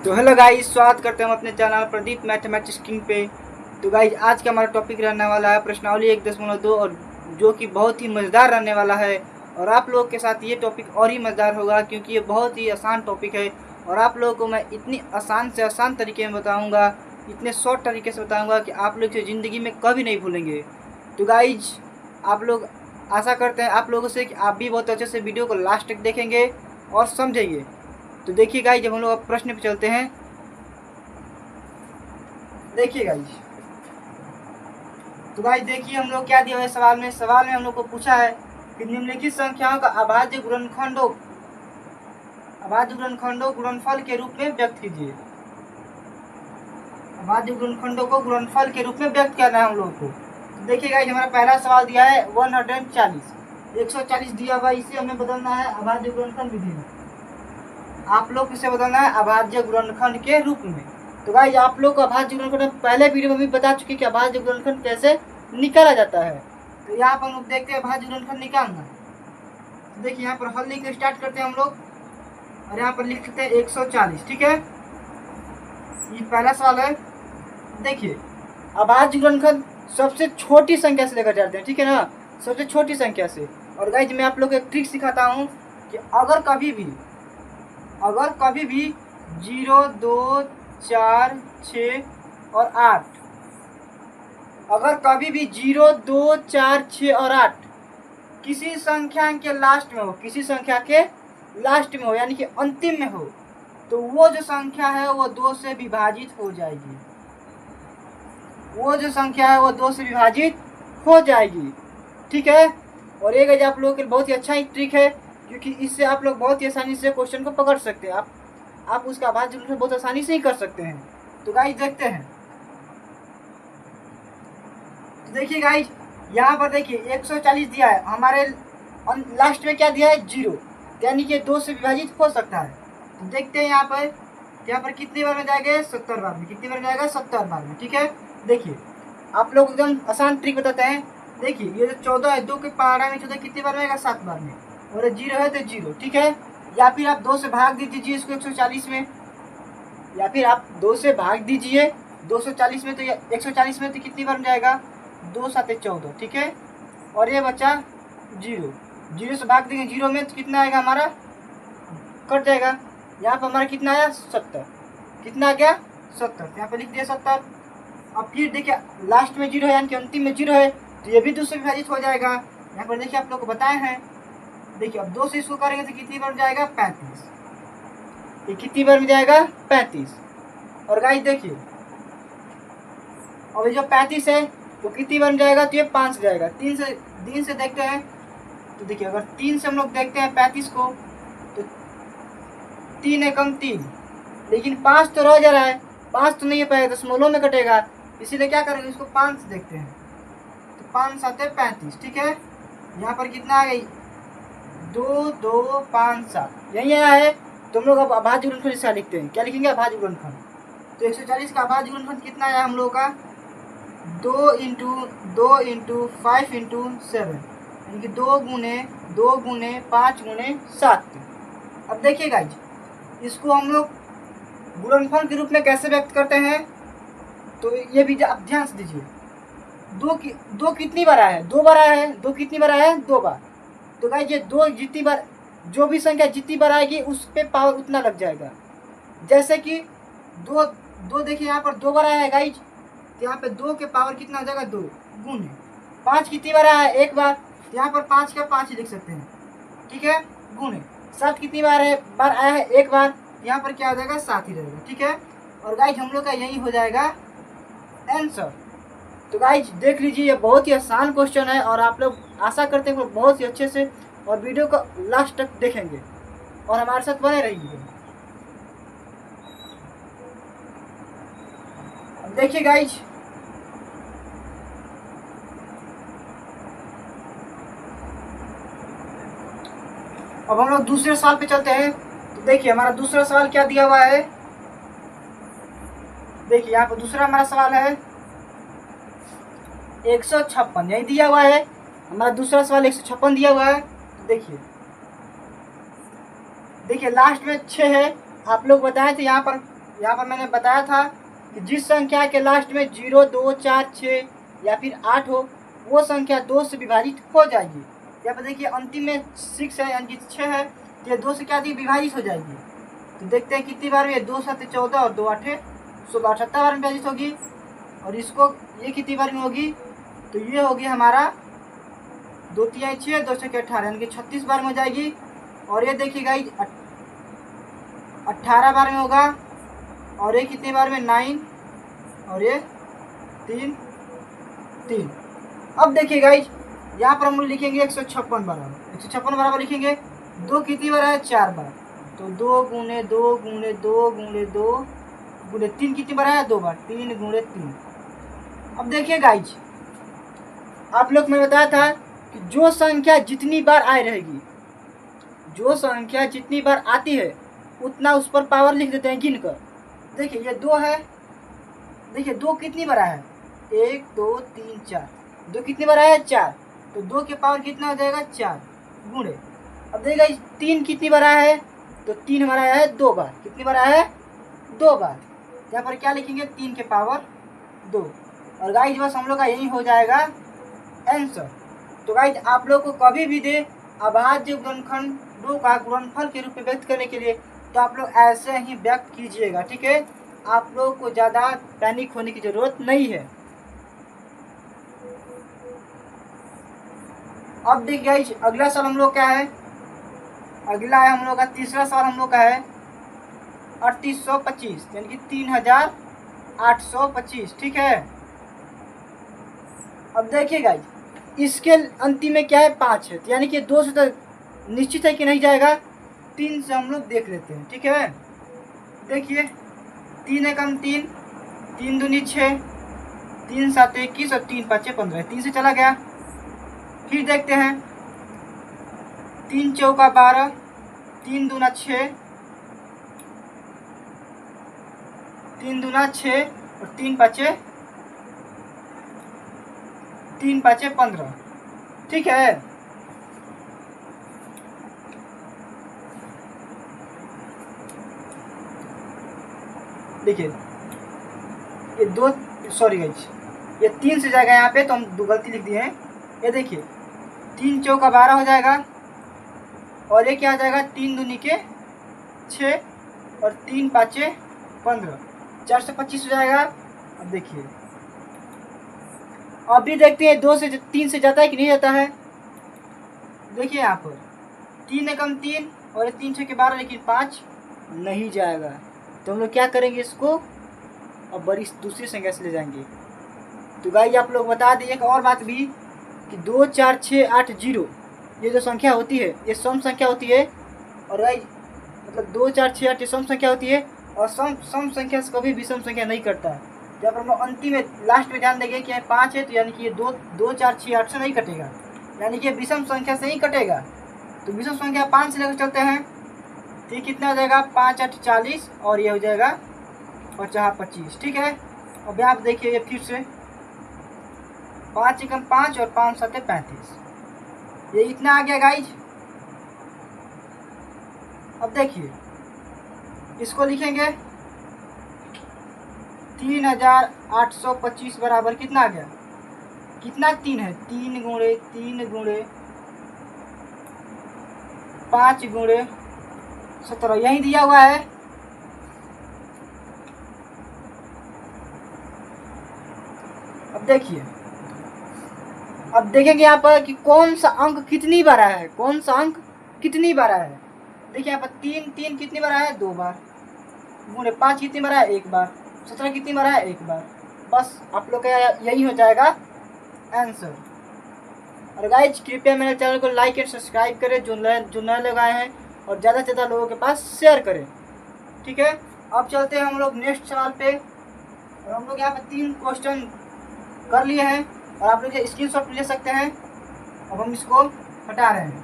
तो hello guys, स्वागत करते हैं हम अपने चैनल प्रदीप मैथमेटिक्स किंग पे। तो गाइस, आज का हमारा टॉपिक रहने वाला है प्रश्नावली 1.2 और जो कि बहुत ही मज़ेदार रहने वाला है। और आप लोगों के साथ ये टॉपिक और ही मज़ेदार होगा क्योंकि ये बहुत ही आसान टॉपिक है और आप लोगों को मैं इतनी आसान से आसान तरीके में बताऊँगा, इतने शॉर्ट तरीके से बताऊँगा कि आप लोग इसे ज़िंदगी में कभी नहीं भूलेंगे। तो गाइज, आप लोग आशा करते हैं आप लोगों से कि आप भी बहुत अच्छे से वीडियो को लास्ट तक देखेंगे और समझेंगे। तो देखिए गाइस, जब हम लोग अब प्रश्न पे चलते हैं, देखिए गाइस। तो गाइस देखिए हम लोग क्या दिया है सवाल में हम लोग को पूछा है कि निम्नलिखित संख्याओं का अभाज्य गुणनखंडों गुणनफल के रूप में व्यक्त कीजिए। अभाज्य गुणनखंडों को गुणनफल के रूप में व्यक्त करना है हम लोग को। तो देखिए गाइस, हमारा पहला सवाल दिया है 140 दिया हुआ, इसे हमें बदलना है अभाज्य गुणनखंड विधि में। आप लोग इसे बदलना है अभाज्य गुणनखंड के रूप में। तो गाइस, आप लोग को अभाज्य गुणनखंड पहले वीडियो में भी बता चुके कि अभाज्य गुणनखंड कैसे निकाला जाता है। तो यहाँ पर हम लोग देखते हैं अभाज्य गुणनखंड निकालना। तो देखिए यहाँ पर हल लिख स्टार्ट करते हैं हम लोग और यहाँ पर लिख सकते हैं 140। ठीक है, ये पहला सवाल है। देखिए, अभाज्य गुणनखंड सबसे छोटी संख्या से लेकर जाते हैं, ठीक है ना, सबसे छोटी संख्या से। और गाइस, मैं आप लोग को एक ट्रिक सिखाता हूँ कि अगर कभी भी 0, 2, 4, 6 और 8, अगर कभी भी 0, 2, 4, 6 और 8 किसी संख्या के लास्ट में हो, यानी कि अंतिम में हो, तो वो जो संख्या है वो 2 से विभाजित हो जाएगी। ठीक है। और ये आप लोगों के लिए बहुत ही अच्छा ही ट्रिक है क्योंकि इससे आप लोग बहुत ही आसानी से क्वेश्चन को पकड़ सकते हैं। आप उसका अभाज्य गुणनखंड बहुत आसानी से ही कर सकते हैं। तो गाइस देखते हैं। तो देखिए गाइस, यहाँ पर देखिए 140 दिया है, हमारे लास्ट में क्या दिया है 0, यानी कि 2 से विभाजित हो सकता है। तो देखते हैं यहाँ पर कितनी बार में जाएगा 70 बार में। कितनी बार में जाएगा 70 बार में। ठीक है, देखिए आप लोग एकदम आसान ट्रिक बताते हैं। देखिए ये जो 14 है, 2 के पहाड़ा में 14 कितनी बार में आएगा 7 बार में, और 0 है तो 0। ठीक है, या फिर आप 2 से भाग दीजिए इसको 140 में, या फिर आप 2 से भाग दीजिए 240 में, तो 140 में तो कितनी बार में जाएगा 2 7 14। ठीक है, और ये बचा 0 से भाग देंगे 0 में तो कितना आएगा हमारा, कट जाएगा। यहाँ पर हमारा कितना आया 70। कितना आ गया 70, यहाँ पर लिख दिया 70। अब फिर देखिए लास्ट में 0 है, यानी कि अंतिम में 0 है, तो ये भी 2 से विभाजित हो जाएगा। यहाँ पर देखिए आप लोग को बताए हैं। देखिए अब 2 से इसको करेंगे तो कितनी बार में जाएगा 35। ये कितनी बार में जाएगा 35। और गाइस देखिए, अब ये जो 35 है वो कितनी बार में जाएगा, तो ये 5 जाएगा। 3 से देखते हैं। तो देखिए अगर 3 से हम लोग देखते हैं 35 को, तो 3 एकम 3, लेकिन 5 तो रह जा रहा है, 5 तो नहीं है पाएगा, दशमलव में कटेगा, इसीलिए क्या करेंगे इसको 5 से देखते हैं। तो 5 7 35। ठीक है, यहाँ पर कितना आ गई 2 2 5 7, यही आया है। तो हम लोग अब अभाज्य गुणनखंड इसका लिखते हैं। क्या लिखेंगे अभाज्य गुणनखंड। तो 140 का अभाज्य गुणनखंड कितना आया हम लोग का 2 × 5 × 7, यानी कि 2 × 5 × 7। अब देखिए गाइज, इसको हम लोग गुणनफल के रूप में कैसे व्यक्त करते हैं, तो ये भी आप ध्यान से दीजिए। 2 कितनी बार आया है 2 बार आया है। 2 कितनी बार आया है 2 बार। तो गाइज ये 2 जितनी बार, जो भी संख्या जितनी बार आएगी उस पे पावर उतना लग जाएगा। जैसे कि 2 देखिए यहाँ पर 2 बार आया है गाइज, तो यहाँ पे 2 के पावर कितना हो जाएगा 2 गुणे 5 कितनी बार आया है 1 बार, तो यहाँ पर 5 का 5 ही लिख सकते हैं। ठीक है, गुणे 7 कितनी बार आया है 1 बार, यहाँ पर क्या हो जाएगा 7 ही रहेगा। ठीक है, और गाइज हम लोग का यही हो जाएगा आंसर। तो गाइज देख लीजिए, ये बहुत ही आसान क्वेश्चन है और आप लोग आशा करते हैं बहुत ही अच्छे से और वीडियो को लास्ट तक देखेंगे और हमारे साथ बने रहिए। देखिए गाइज, अब हम लोग दूसरे सवाल पे चलते हैं। तो देखिए हमारा दूसरा सवाल क्या दिया हुआ है। देखिए यहाँ पर दूसरा हमारा सवाल है 156, यही दिया हुआ है हमारा दूसरा सवाल 156 दिया हुआ है। देखिए लास्ट में 6 है, आप लोग बताए थे यहाँ पर यहाँ पर मैंने बताया था कि जिस संख्या के लास्ट में 0, 2, 4, 6 या फिर 8 हो, वो संख्या 2 से विभाजित हो जाएगी। यहाँ पर देखिए अंतिम में 6 है यानी कि 6 है, तो ये 2 से क्या विभाजित हो जाएगी। तो देखते हैं कितनी बार में, 2 7 14 और 2 8 16 78 बार में विभाजित होगी। और इसको ये कितनी बार में होगी, तो ये होगी हमारा 2 3 6 2 6 18 यानी कि 36 बार में हो जाएगी। और ये देखिए गाइस 18 बार में होगा। और ये कितनी बार में, 9 और ये 3 3। अब देखिए गाइस यहाँ पर हम लोग लिखेंगे 156 बराबर, 156 बराबर लिखेंगे। 2 कितनी बार है, 4 बार, तो 2 गुणे 2 गुणे 2 गुणे 2 गुणे 3 कितनी बार है, 2 बार, 3 गुणे 3। अब देखिए गाइस आप लोग मैं बताया था कि जो संख्या जितनी बार आए रहेगी, जो संख्या जितनी बार आती है उतना उस पर पावर लिख देते हैं गिन कर। देखिए ये 2 है, देखिए 2 कितनी बार है, 1 2 3 4, 2 कितनी बार है, 4, तो 2 के पावर कितना हो जाएगा, 4 गुणे। अब देखिएगा 3 कितनी बार आया है, तो 3 हमारा आया है 2 बार, कितनी बार आया है, 2 बार। यहाँ पर क्या लिखेंगे, 3 के पावर 2। और गाइज बस हम लोग का यही हो जाएगा आंसर। तो गाइज आप लोग को कभी भी दे अभाज्य गुणनखंडों का गुणनफल के रूप में व्यक्त करने के लिए, तो आप लोग ऐसे ही व्यक्त कीजिएगा, ठीक है। आप लोग को ज़्यादा पैनिक होने की ज़रूरत नहीं है। अब देखिए गाइज अगला सवाल हम लोग क्या है, अगला है हम लोग का तीसरा सवाल हम लोग का है 3825 यानी कि 3825, ठीक है। अब देखिए गाइज इसके अंतिम में क्या है, 5 है, यानी कि 2 से तो निश्चित है कि नहीं जाएगा, 3 से हम लोग देख लेते हैं, ठीक है। देखिए 3 एकम 3, 3 दूनी 6, 3 7 21 और 3 5 15, 3 से चला गया। फिर देखते हैं 3 चौका 12, 3 दूना 6, 3 दूना 6 और 3 5 15, ठीक है। देखिए ये 2, सॉरी गाइस ये 3 से जाएगा, यहाँ पे तो हम 2 गलती लिख दिए हैं। ये देखिए 3 चौका 12 हो जाएगा और ये क्या आ जाएगा, 3 दूनी के 6 और 3 5 15, 425 हो जाएगा। अब देखिए अभी देखते हैं 2 से 3 से जाता है कि नहीं जाता है। देखिए यहाँ पर 3 एकम 3 और 3 6 के 12, लेकिन 5 नहीं जाएगा। तो हम लोग क्या करेंगे, इसको अब बड़ी दूसरी संख्या से ले जाएंगे। तो गाइस आप लोग बता दिए एक और बात भी कि 2 4 6 8 0 ये जो संख्या होती है ये सम संख्या होती है। और गाइस मतलब 2 4 6 8 ये सम संख्या होती है, और सम संख्या से कभी विषम संख्या नहीं करता है। जब हम लोग अंतिम में लास्ट में ध्यान देंगे कि 5 है, तो यानी कि ये 2 4 6 8 से नहीं कटेगा, यानी कि विषम संख्या से ही कटेगा। तो विषम संख्या 5 से लेकर चलते हैं, तो कितना हो जाएगा, 5 8 40 और ये हो जाएगा 50 25, ठीक है। अब यहाँ देखिए ये फिर से 5 एकम 5 और 5 7 35, ये इतना आ गया गाइज। अब देखिए इसको लिखेंगे 3825 बराबर कितना आ गया, कितना 3 है, 3 गुणे 3 गुणे 5 गुणे 17, यही दिया हुआ है। अब देखेंगे यहाँ पर कि कौन सा अंक कितनी बार आया है, कौन सा अंक कितनी बार आया है। देखिए यहाँ पर 3 कितनी बार आया है, 2 बार, गुणे 5 कितनी बार आया है, 1 बार, 17 कितनी बार आया है, 1 बार। बस आप लोग का यही हो जाएगा आंसर। और गाइज कृपया मेरे चैनल को लाइक एंड सब्सक्राइब करें जो नए लोग आए हैं, और ज़्यादा से ज़्यादा लोगों के पास शेयर करें, ठीक है। अब चलते हैं हम लोग नेक्स्ट सवाल पे। और हम लोग यहाँ पे 3 क्वेश्चन कर लिए हैं, और आप लोग स्क्रीनशॉट ले सकते हैं। अब हम इसको हटा रहे हैं।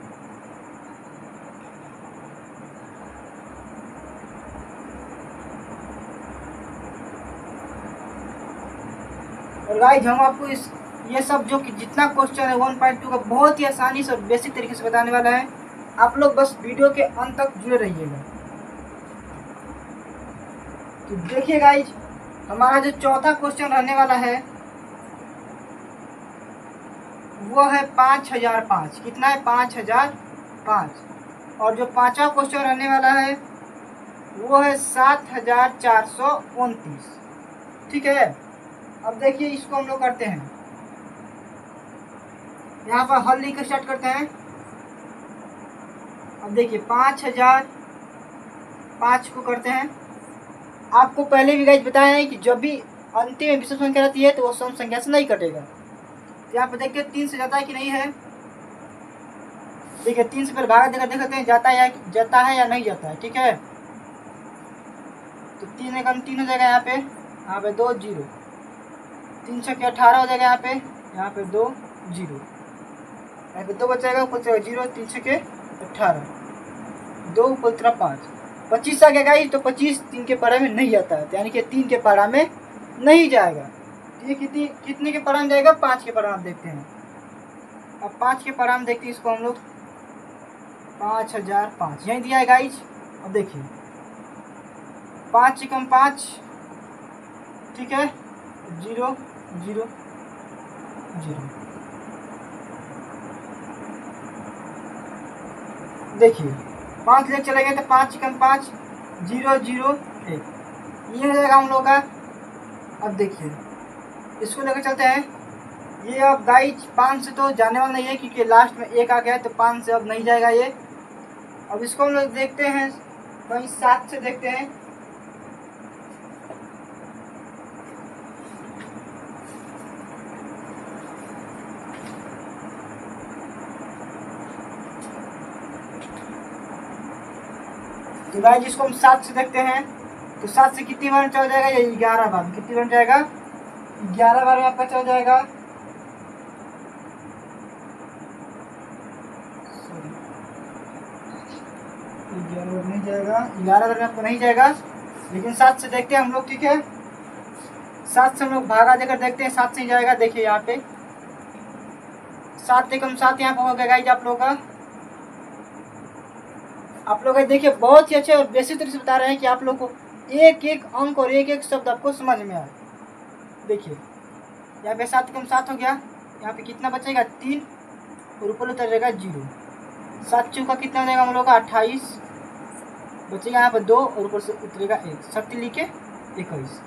और गाइज हम आपको ये सब जो कि जितना क्वेश्चन है 1.2 का बहुत ही आसानी से और बेसिक तरीके से बताने वाला है। आप लोग बस वीडियो के अंत तक जुड़े रहिएगा। तो देखिए गाइज, हमारा जो चौथा क्वेश्चन रहने वाला है वो है 5005। कितना है? 5005। और जो पांचवा क्वेश्चन रहने वाला है वो है 7429। ठीक है। अब देखिए इसको हम लोग करते हैं, यहाँ पर हल लिख कर स्टार्ट करते हैं। अब देखिए 5005 को करते हैं। आपको पहले भी गाइज बताया है कि जब भी अंतिम में विषम संख्या रहती है तो वो सम संख्या से नहीं कटेगा। तो यहाँ पर देखिए 3 से जाता है कि नहीं है। देखिए 3 से पहले भागा देकर देखते हैं जाता है या नहीं जाता है। ठीक है। तो 3 एकम 3 हो जाएगा, यहाँ पे 2 0, 3 छक्के 18 हो जाएगा, यहाँ पे 2 0, यहाँ पे 2 बचेगा, ऊपर 0, 3 छक्के 18, 2 ऊपर 5, 25 आ गया गाइस। तो 25 3 के पारा में नहीं आता है, यानी कि 3 के पारा में नहीं जाएगा। ये कितने के पारा में जाएगा? 5 के पारा में देखते हैं। अब 5 के पारा में देखते हैं इसको हम लोग। 5005 यही दिया है गाइस। अब देखिए 5 एकम 5, ठीक है, 0 0 0। देखिए 5 लेकर चले गए तो 5 एकम 5, 0 0 1, ये हो जाएगा हम लोग का। अब देखिए इसको लेकर चलते हैं। ये अब गाइज 5 से तो जाने वाला नहीं है क्योंकि लास्ट में 1 आ गया है, तो 5 से अब नहीं जाएगा ये। अब इसको हम लोग देखते हैं वहीं 7 से देखते हैं। तो गाइज इसको हम 7 से देखते हैं। तो 7 से कितनी बार चल जाएगा? ये 11 बार। कितनी बार जाएगा? 11 बार में आपका चल जाएगा। 11 बार नहीं जाएगा, 11 बार में आपको नहीं जाएगा, लेकिन 7 से देखते हैं हम लोग। ठीक है, 7 से हम लोग भागा देकर देखते हैं, 7 से ही जाएगा। देखिए यहाँ पे 7 एकम 7 यहाँ पे हो गया गाइज आप लोग का। आप लोग देखिए बहुत ही अच्छे और बेसिक तरीके से बता रहे हैं कि आप लोग को एक एक अंक और एक एक शब्द आपको समझ में आए। देखिए यहाँ पे 7 एकम 7 हो गया, यहाँ पे कितना बचेगा? 3, और ऊपर उतर जाएगा 0। 7 चौका कितना हो जाएगा हम लोग का? 28 बचेगा, यहाँ पे 2 और ऊपर से उतरेगा 1, 7 लिखे 21,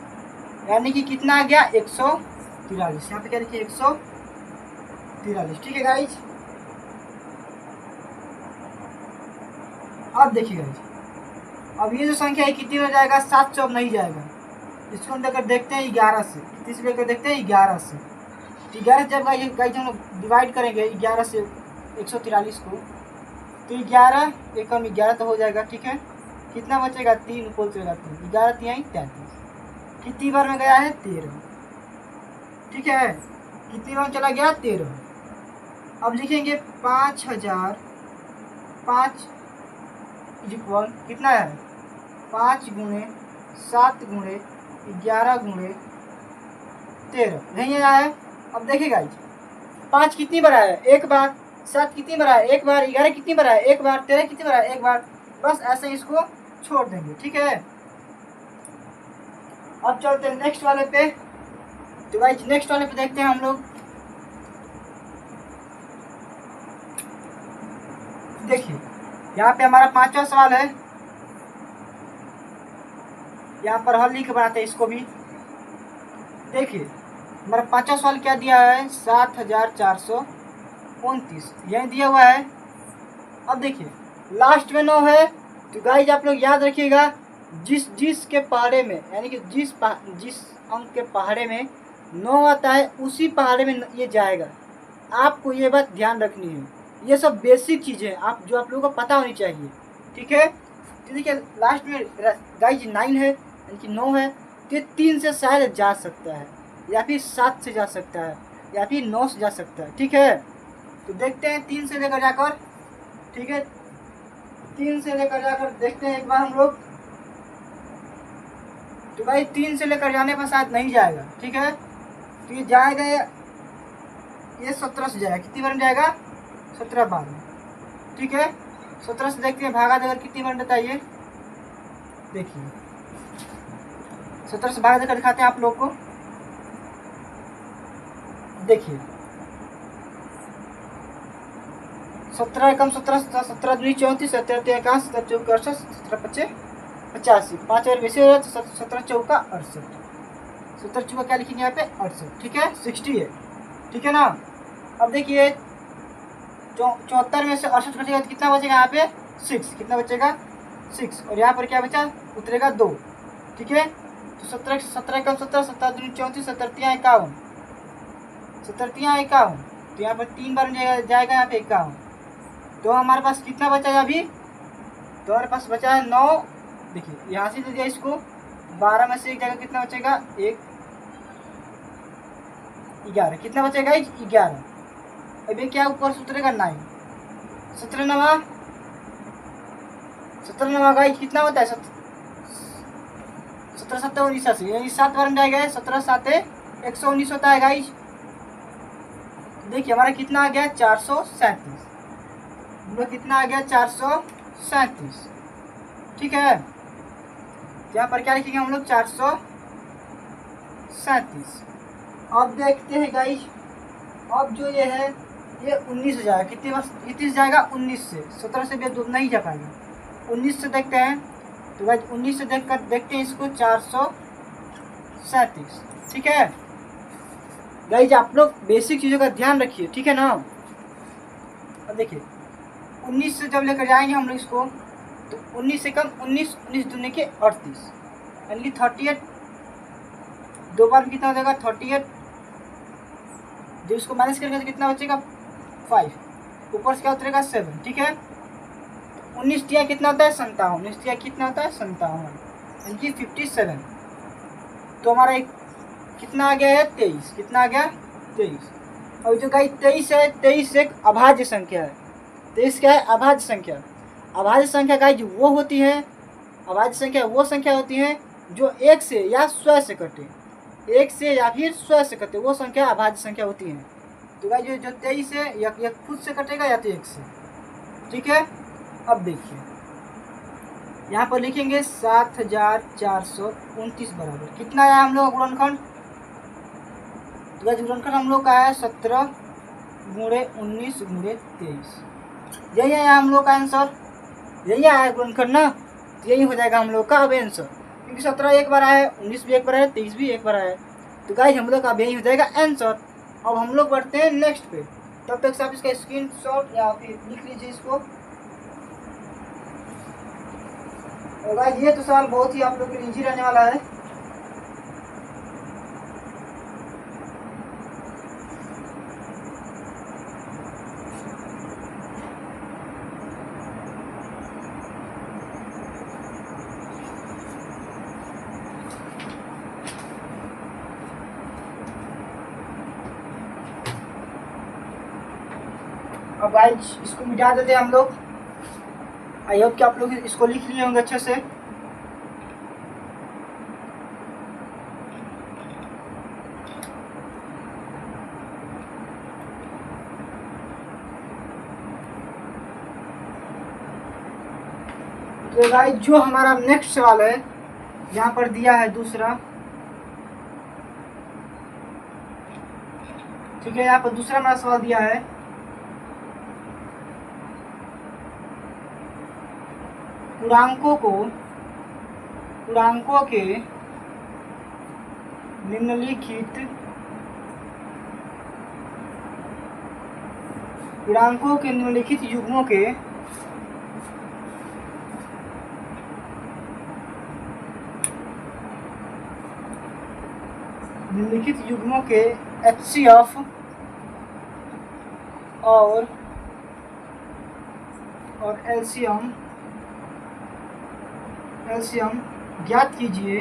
यानी कि कितना आ गया? 143। यहाँ पे क्या लिखिए? 143। ठीक है गाइज। अब देखिए गाइज, अब ये जो संख्या है कितनी हो जाएगा? 7 से अब नहीं जाएगा। इसको हम लेकर देखते हैं 11 से। कितनी से लेकर देखते हैं? 11 से। 11 जब गाइज हम लोग डिवाइड करेंगे 11 से 143 को, तो 11 एकम 11 तो हो जाएगा। ठीक है, कितना बचेगा? 3 ऊपर चलेगा 3, 11 3 33। कितनी बार में गया है? 13। ठीक है, कितनी बार चला गया? 13। अब लिखेंगे 5005 इक्वल कितना है? 5 गुणे 7 गुणे 11 गुणे 13, यही आया है। अब देखिए गाइज 5 कितनी बार आया है? 1 बार। 7 कितनी बार आया? 1 बार। 11 कितनी बार आया? 1 बार। 13 कितनी बार आया? 1 बार। बस ऐसे ही इसको छोड़ देंगे। ठीक है, अब चलते हैं नेक्स्ट वाले पे। तो गाइज नेक्स्ट वाले पे देखते हैं हम लोग। देखिए यहाँ पे हमारा 5वां सवाल है, यहाँ पर हल लिख बनाते हैं इसको भी। देखिए हमारा 5वां सवाल क्या दिया है? 7429 यही दिया हुआ है। अब देखिए लास्ट में 9 है, तो गाइज आप लोग याद रखिएगा, जिस के पहाड़े में, यानी कि जिस अंक के पहाड़े में 9 आता है उसी पहाड़े में ये जाएगा। आपको ये बात ध्यान रखनी है। ये सब बेसिक चीज़ें जो आप लोगों को पता होनी चाहिए। ठीक है, तो देखिए लास्ट में गाइज 9 है, यानी कि 9 है, तो 3 से शायद जा सकता है, या फिर 7 से जा सकता है, या फिर 9 से जा सकता है। ठीक है, तो देखते हैं 3 से लेकर जाकर। ठीक है, 3 से लेकर जाकर देखते हैं एक बार हम लोग। तो भाई 3 से लेकर जाने पर शायद नहीं जाएगा। ठीक है, तो ये जाएगा, ये 17 से जाएगा। कितनी बार जाएगा? 17 बार में। ठीक है, 17 से देखते हैं भागा देकर कितनी बार बताइए। देखिए 17 से भाग देकर दिखाते हैं आप लोग को। देखिए 17 एकम 17, 17 दूनी 34, 17 तिया 61, 17 चौका 68, 17 पच्चे 85, 5 और वैसे हो रहा है 17 चौका 68, 17 चौका क्या लिखेंगे यहाँ पे 68, ठीक है 68, ठीक है ना। अब देखिए 74 में से 68 कटेगा तो कितना बचेगा यहाँ पे 6, कितना बचेगा 6, और यहाँ पर क्या बचा उतरेगा 2, ठीक है। तो 17 एकम 17, 17 दूनी 34, 17 तिया 51, 17 तिया 51, तो यहाँ पर 3 बार जाएगा यहाँ पे 51, तो हमारे पास कितना बचा है अभी, तो हमारे पास बचा है 9। देखिए यहाँ से दे दिया इसको, 12 में से एक जगह कितना बचेगा 1, 11, कितना बचेगा 11। अभी क्या ऊपर से उतरेगा 9, 17 नवा 17 नवा गाइज कितना होता है 17 7 19 से, यानी 7 बार में जाएगा 17 7 119 होता है गाइज। देखिए हमारा कितना आ गया 437, कितना आ गया 437, ठीक है। यहाँ पर क्या लिखेंगे हम लोग 437। अब देखते हैं गाइज, अब जो ये है ये 19 हो जाएगा, कितने बार 30 जाएगा 19 से, 17 से भी नहीं जा पाएगा, 19 से देखते हैं। तो गाइज 19 से देखते हैं इसको 437, ठीक है। गाइज आप लोग बेसिक चीज़ों का ध्यान रखिए, ठीक है ना। अब देखिए 19 से जब लेकर जाएंगे हम लोग इसको, तो 19 से कम 19, 19 दूनी के 38, यानी कि 38, 2 बार में कितना हो जाएगा 38, जब इसको माइनस करेंगे तो कितना बचेगा 5, ऊपर से क्या उतरेगा 7, ठीक है। 19 तिया कितना होता है 57, 19 तिया कितना होता है 57, यानी कि 57। तो हमारा एक कितना आ गया है 23, कितना आ गया 23। और जो गाइस 23 है, 23 एक अभाज्य संख्या है। 23 क्या है अभाज्य संख्या। अभाज्य संख्या गाइस वो होती है, अभाज्य संख्या वो संख्या होती है जो 1 से या स्वयं से कटे, 1 से या फिर स्वयं से कटे, वो संख्या अभाज्य संख्या होती है। तो गाइस जो 23 है या खुद से कटेगा या तो 1 से, ठीक है। अब देखिए यहाँ पर लिखेंगे 7429 बराबर कितना आया हम लोग गुणनखंड, तो गाइस गुणनखंड हम लोग का है 17 गुणे 19 गुणे 23, यही आया हम लोग का आंसर, यही आया गुणनखंड ना, तो यही हो जाएगा हम लोग का अब आंसर, क्योंकि 17 एक बार आया है, 19 भी एक बार आया है, 23 भी एक बार आया है, तो गाइस हम लोग का अब यही हो जाएगा आंसर। अब हम लोग बढ़ते हैं नेक्स्ट पे, तब तक आप इसका स्क्रीनशॉट या फिर लिख लीजिए इसको। और गाइस ये तो सवाल बहुत ही आप लोग के लिए इजी रहने वाला है। अब गाइस इसको मिटा देते हैं हम लोग। आई होप कि आप लोग इसको लिख लिए होंगे अच्छे से। तो गाइस जो हमारा नेक्स्ट सवाल है यहाँ पर दिया है दूसरा, ठीक है। यहाँ पर दूसरा हमारा सवाल दिया है पूर्णांकों के निम्नलिखित युग्मों के HCF और LCM ज्ञात कीजिए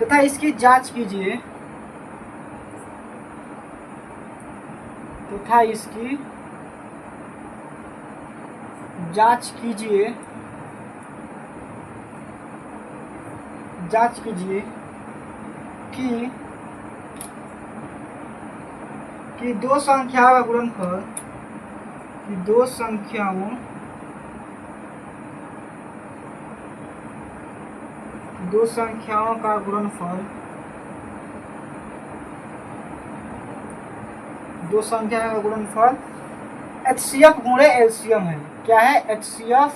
तथा इसकी जांच कीजिए कि दो संख्याओं का गुणनफल कि दो संख्याओं का गुणनफल HCF गुणे एलसीएम है। क्या है? HCF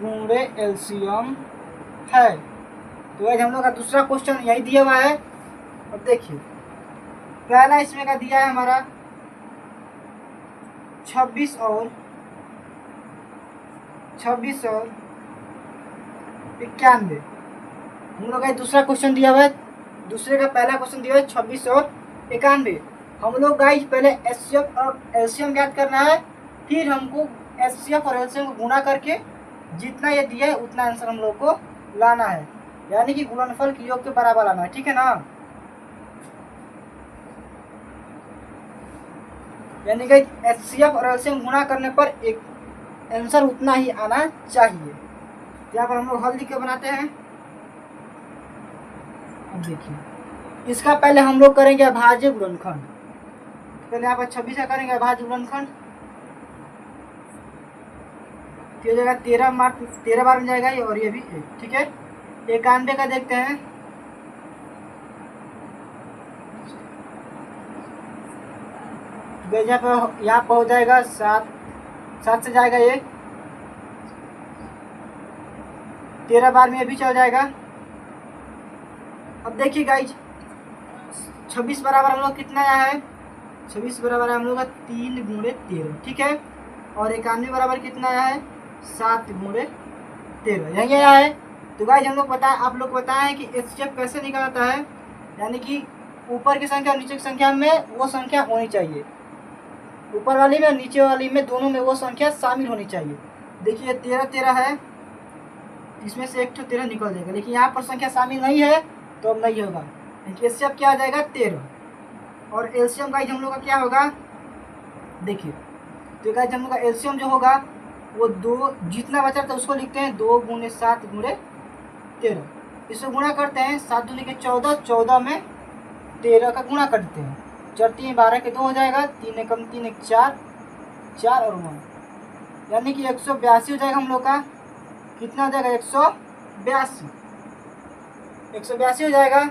गुणे एलसीएम है। तो आज हम लोग का दूसरा क्वेश्चन यही दिया हुआ है। अब देखिए पहला इसमें का दिया है हमारा 26 और 91। हम लोग का दूसरा क्वेश्चन दिया हुआ है। दूसरे का पहला क्वेश्चन दिया है 26 और 91। हम लोग गाइस पहले HCF और एलसीएम ज्ञात करना है, फिर हमको HCF और एलसीएम को गुणा करके जितना ये दिया है उतना आंसर हम लोग को लाना है, यानी कि गुणनफल के योग के बराबर लाना है। ठीक है ना? यानी कि HCF और एलसीएम गुणा करने पर एक आंसर उतना ही आना चाहिए। यहाँ पर हम लोग हल लिख के बनाते हैं। अब देखिए इसका पहले हम लोग करेंगे अभाज्य गुणनखंड। पहले यहाँ पर 26 का करेंगे अभाज्य गुणनखंड, तो हो जाएगा 13 बार में जाएगा ये, और ये भी 1। ठीक है, 91 का देखते हैं। यहाँ पर हो जाएगा 7 से जाएगा ये, 13 बार में ये भी चल जाएगा। अब देखिए गाइज 26 बराबर हम लोग कितना आया है? 26 बराबर हम लोग का 3 गुणे 13। ठीक है, और 91 बराबर कितना आया है? 7 गुणे 13। यही आया है। तो गाइज हम लोग आप लोग बताएं कि HCF कैसे निकालता है, यानी कि ऊपर की संख्या और नीचे की संख्या में वो संख्या होनी चाहिए, ऊपर वाली में और नीचे वाली में दोनों में वो संख्या शामिल होनी चाहिए। देखिए 13 है, इसमें से एक तो 13 निकल जाएगा, लेकिन यहाँ पर संख्या शामिल नहीं है तो अब नहीं होगा। HCF क्या आ जाएगा? 13। और एलसीएम गाइज हम लोग का क्या होगा? देखिए तो गाइज हम लोग का एलसीएम जो होगा वो 2, जितना बचा था उसको लिखते हैं 2 गुणे 7 गुणे 13। इसको गुणा करते हैं, 7 दूनी के 14, 14 में 13 का गुणा करते हैं, 4 3 12 के 2 हो जाएगा, 3 एकम 3 एक 4, 4 और 1, यानी कि 182 हो जाएगा हम लोग का। कितना हो जाएगा? 182 हो जाएगा।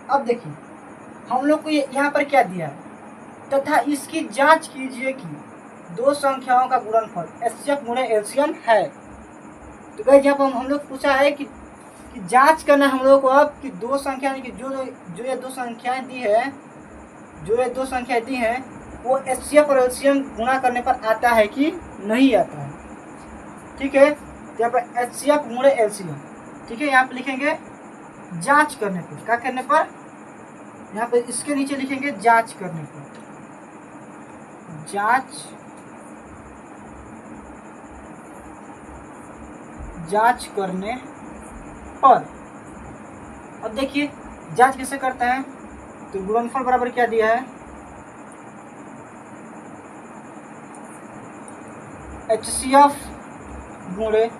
अब देखिए हम लोग को यहाँ पर क्या दिया है, तथा इसकी जांच कीजिए कि दो संख्याओं का गुणनफल HCF गुणे एलसीएम है। तो गाइस यहाँ पर हम लोग पूछा है कि जांच करना हम लोग को अब कि दो संख्या कि जो ये दो संख्याएं दी हैं वो HCF और एलसीएम गुणा करने पर आता है कि नहीं आता है। ठीक है, तो यहाँ पर HCF गुणे एलसीएम। ठीक है, यहाँ पर लिखेंगे जांच करने पर, क्या करने पर? यहाँ पे इसके नीचे लिखेंगे जांच करने पर, जांच करने पर। अब देखिए जांच कैसे करते हैं, तो गुणनफल बराबर क्या दिया है? HCF गुणे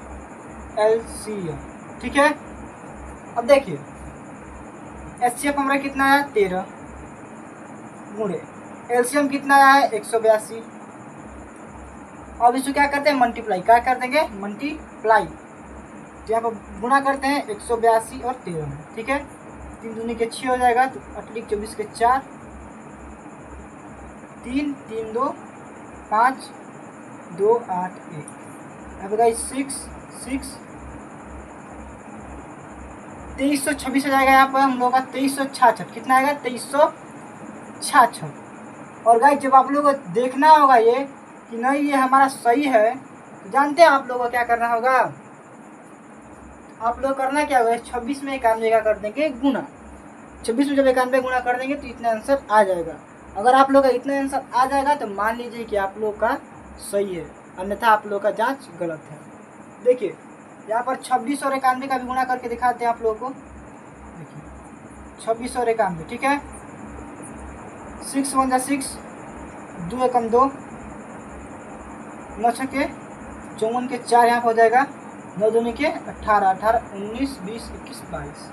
एलसीएम। ठीक है, अब देखिए HCF हमारा कितना है? 13 गुणे एलसीएम कितना आया है? 182। अब इसको क्या करते हैं? मल्टीप्लाई। क्या कर देंगे? मल्टीप्लाई। तो यहाँ पर गुणा करते हैं 182 और 13 में। ठीक है, 3 दूनी के 6 हो जाएगा, तो 8 24 के 4, 3 3 2 5 2 8 1। अब गाइस 6 2326 हो जाएगा। यहाँ पर हम लोग का 2366 कितना आएगा? 2366। और गाइस जब आप लोगों को देखना होगा ये कि नहीं ये हमारा सही है, तो जानते हैं आप लोगों को क्या करना होगा? आप लोग करना क्या होगा? 26 में 91 का कर देंगे गुणा। 26 में जब 91 गुणा कर देंगे तो इतना आंसर आ जाएगा। अगर आप लोग का इतना आंसर आ जाएगा तो मान लीजिए कि आप लोग का सही है, अन्यथा आप लोग का जांच गलत है। देखिए यहाँ पर 26 और 91 का भी गुणा करके दिखाते हैं आप लोगों को। देखिए 26 और 91। ठीक है, 6 1 जा 6, 2 एकम 2, 9 6 के 54 के 4 यहाँ पर हो जाएगा, 9 दूनी के 18 18 19 20 21 22।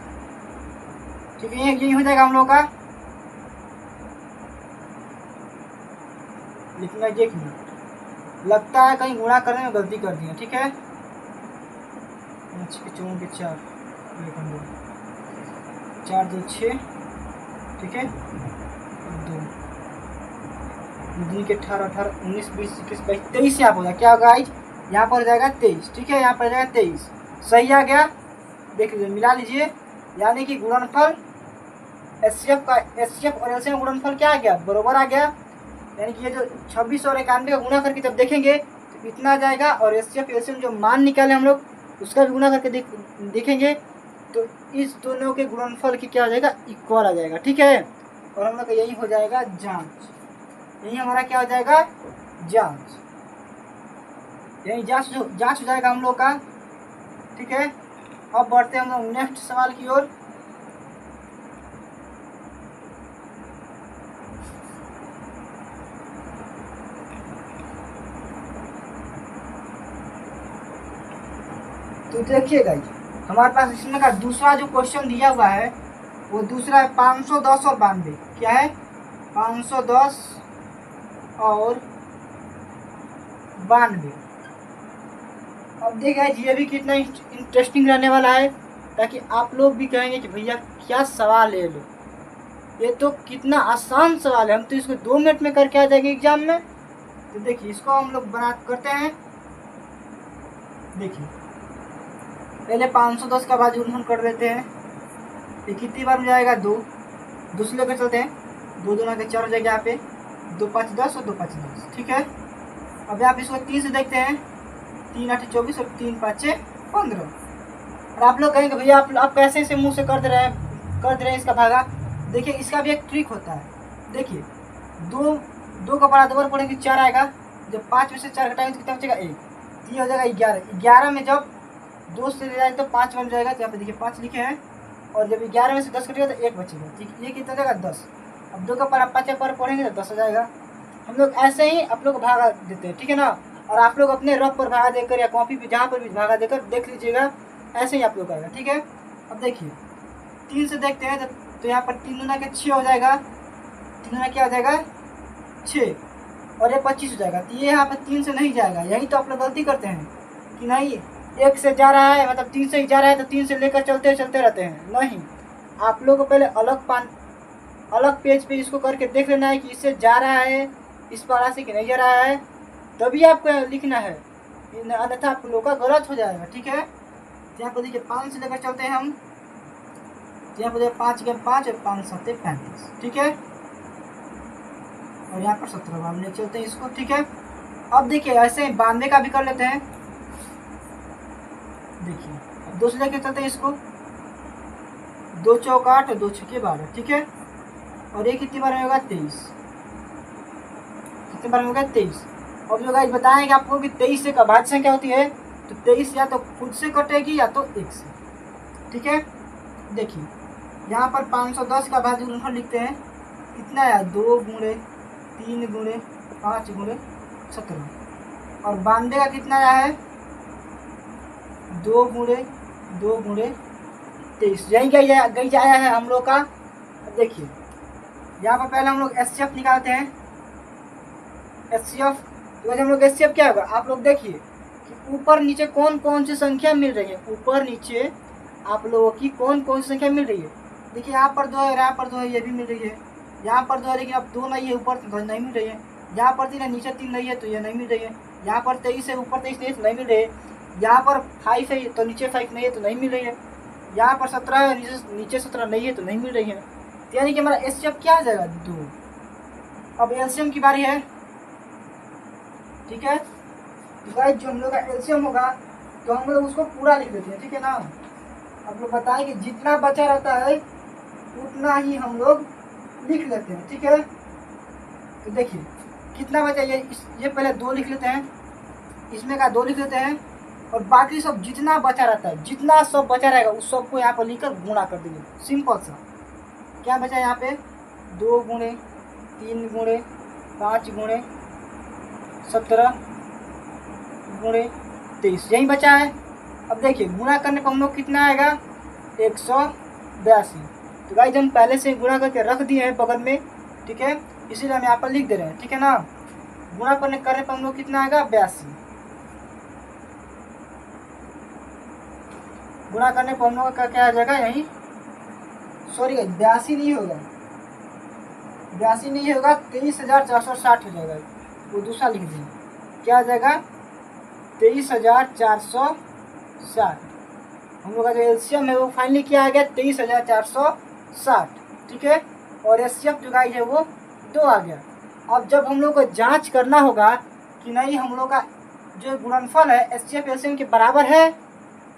ठीक है, यही हो जाएगा हम लोग का लिखना 1 मिनट। लगता है कहीं गुणा करने में गलती कर दी है, ठीक है। 5 के 4 के 4, 4 2 6, ठीक है, 2 2 के 18 18 19 20 21 22 23 यहाँ पर क्या होगा गाइज, यहाँ पर जाएगा 23, ठीक है, यहाँ पर जाएगा 23। सही आ गया, देख लीजिए, मिला लीजिए। यानी कि गुणनफल एचसीएफ और एलसीएम गुणनफल क्या आ गया, बरोबर आ गया। यानी कि ये जो 26 और 91 का गुणा करके जब देखेंगे तो कितना आ जाएगा, और एचसीएफ एलसीएम जो मान निकाले हम लोग उसका भी गुणा करके देखेंगे तो इस दोनों के गुणनफल की क्या हो जाएगा, इक्वल आ जाएगा, ठीक है। और हम लोग का यही हो जाएगा जांच, यही हमारा क्या हो जाएगा, जांच, यही जांच हो जाएगा हम लोग का, ठीक है। अब बढ़ते हैं हम लोग नेक्स्ट सवाल की ओर। तो देखिएगा हमारे पास इसमें का दूसरा जो क्वेश्चन दिया हुआ है वो दूसरा है 510 और 92। क्या है, 510 और 92। अब देखिए ये भी कितना इंटरेस्टिंग रहने वाला है, ताकि आप लोग भी कहेंगे कि भैया क्या सवाल है, लो ये तो कितना आसान सवाल है, हम तो इसको 2 मिनट में करके आ जाएंगे एग्जाम में। तो देखिए इसको हम लोग करते हैं। देखिए पहले 510 का भाज्य गुणनफल कर देते हैं, ये कितनी बार में जाएगा, 2 दूसरे लेकर चलते हैं, 2 दूना के 4 हो जाएगा, यहाँ पे 2 5 10 और 2 5 10, ठीक है। अब आप इसको 3 से देखते हैं, 3 8 24 और 3 5 15। और आप लोग कहेंगे भैया आप कैसे से मुंह से कर दे रहे हैं इसका भागा। देखिए इसका भी एक ट्रिक होता है। देखिए 2 का बड़ा 2 बार पढ़ेंगे 4 आएगा, जब 5 में से 4 घटाएंगे तो कितना बचेगा, 1, तो ये हो जाएगा 11। 11 में जब 2 से ले जाएंगे तो 5 बन जाएगा, तो यहाँ पे देखिए 5 लिखे हैं, और जब 11 में से 10 कटेगा तो 1 बचेगा, ठीक, ये कितना हो जाएगा, 10। अब 2 का पारा 5 पर पढ़ेंगे तो 10 हो जाएगा। हम लोग ऐसे ही आप लोग भागा देते हैं, ठीक है ना। और आप लोग अपने रफ पर भागा देकर या कॉपी पे जहाँ पर भी भागा देकर देख लीजिएगा, ऐसे ही आप लोग आएगा, ठीक है। अब देखिए 3 से देखते हैं तो यहाँ पर 3 गुना के 6 हो जाएगा, 3 गुना क्या हो जाएगा 6, और ये 25 हो जाएगा। तो ये यहाँ पर 3 से नहीं जाएगा, यही तो आप लोग गलती करते हैं कि नहीं 1 से जा रहा है, मतलब 3 से ही जा रहा है तो 3 से लेकर चलते रहते हैं। नहीं, आप लोग को पहले अलग पेज पे इसको करके देख लेना है कि इससे जा रहा है इस पारा से कि नहीं जा रहा है, तभी आपको लिखना है, अन्यथा आप लोग का गलत हो जाएगा, ठीक है। यहाँ पर देखिए 5 से लेकर चलते हैं हम, यहाँ पर 5 के 5 और 5 7 35, ठीक है, और यहाँ पर 17 बार ले चलते हैं इसको, ठीक है। अब देखिए ऐसे 92 का भी कर लेते हैं। देखिए अब 2 से लेकर चलते हैं इसको, 2 चौक 8 और 2 छक्के 12, ठीक है। और ये कितनी बार में होगा, 23, कितनी बार में होगा 23। अब जो गाइस बताएंगे आपको कि 23 से का भाज्य संख्या होती है, तो 23 या तो खुद से कटेगी या तो 1 से, ठीक है। देखिए यहाँ पर 510 का भाज्य गुणनफल लिखते हैं, कितना है, 2 गुणे 3 गुणे 5 गुणे 17, और 92 का कितना आया है, 2 गुणे 23, यही गई आया है हम लोग का। देखिए यहाँ पर पहले हम लोग एचसीएफ निकालते हैं, एचसीएफ, तो हम लोग एचसीएफ क्या होगा, आप लोग देखिए कि ऊपर नीचे कौन कौन सी संख्या मिल रही है, ऊपर नीचे आप लोगों की कौन कौन सी संख्या मिल रही है। देखिए यहाँ पर 2 है, यहाँ पर 2 है, ये भी मिल रही है, यहाँ पर 2 है लेकिन अब 2 नहीं है, ऊपर 2 नहीं मिल रही है, यहाँ पर 3 है, नीचे 3 नहीं है तो ये नहीं मिल रही है, यहाँ पर 23 है, ऊपर 23 नहीं है तो नहीं मिल रही है, यहाँ पर 5 है तो नीचे 5 नहीं है तो नहीं मिल रही है, यहाँ पर 17 है, नीचे 17 नहीं है तो नहीं मिल रही है। तो यानी कि हमारा एचसीएफ क्या आ जाएगा, 2। अब एलसीएम की बारी है, ठीक है। तो गाइस जो हम लोग का एलसीएम होगा तो हम लोग उसको पूरा लिख देते हैं, ठीक है ना। आप लोग बताएं कि जितना बचा रहता है उतना ही हम लोग लिख लेते हैं, ठीक है। तो देखिए कितना बचा, ये पहले 2 लिख लेते हैं, इसमें का 2 लिख लेते हैं, और बाकी सब जितना बचा रहता है, जितना सब बचा रहेगा उस सब को यहाँ पर लिखकर गुणा कर देंगे, सिंपल सा। क्या बचा यहाँ पे, 2 गुणे 3 गुणे 5 गुणे 17 गुणे 23, यही बचा है। अब देखिए गुणा करने पर हम लोग कितना आएगा, 182। तो गाइस हम पहले से गुणा करके रख दिए हैं बगल में, ठीक है, इसीलिए हम यहाँ पर लिख दे रहे हैं, ठीक है ना। गुणा करने पर हम लोग कितना आएगा 82। गुणा करने पर हम लोग का क्या आ जाएगा यही, सॉरी 82 नहीं होगा, 82 नहीं होगा, 23,460 हो जाएगा। वो दूसरा लिख देंगे, क्या आ जाएगा 23,460। हम लोग का जो एलसीएम है वो फाइनली क्या आ गया 23,460, ठीक है। और एचसीएफ जो गाइस है वो 2 आ गया। अब जब हम लोग को जांच करना होगा कि नहीं हम लोग का जो गुणनफल है एचसीएफ एलसीएम के बराबर है,